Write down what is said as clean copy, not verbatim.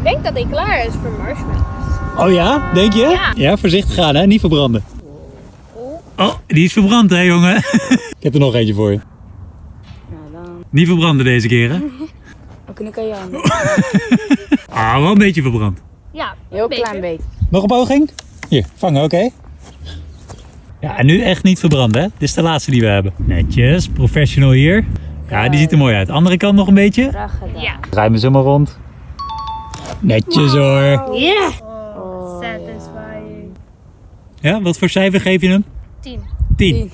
denk dat hij klaar is voor marshmallows. Oh ja, denk je? Ja. Ja, voorzichtig gaan hè, niet verbranden. Oh, die is verbrand hè jongen. Ik heb er nog eentje voor je. Nou dan. Niet verbranden deze keer hè? Ook nu kan je aan. Ah, wel een beetje verbrand. Ja, Heel beter. klein beetje. Nog een poging? Hier, vangen, oké. Ja, en nu echt niet verbranden hè. Dit is de laatste die we hebben. Netjes, professional hier. Ja, die ziet er mooi uit. Andere kant nog een beetje. Graag gedaan. Ja. Draai me zo maar rond. Netjes hoor. Ja. Oh, Satisfying. Ja, wat voor cijfer geef je hem? 10. 10.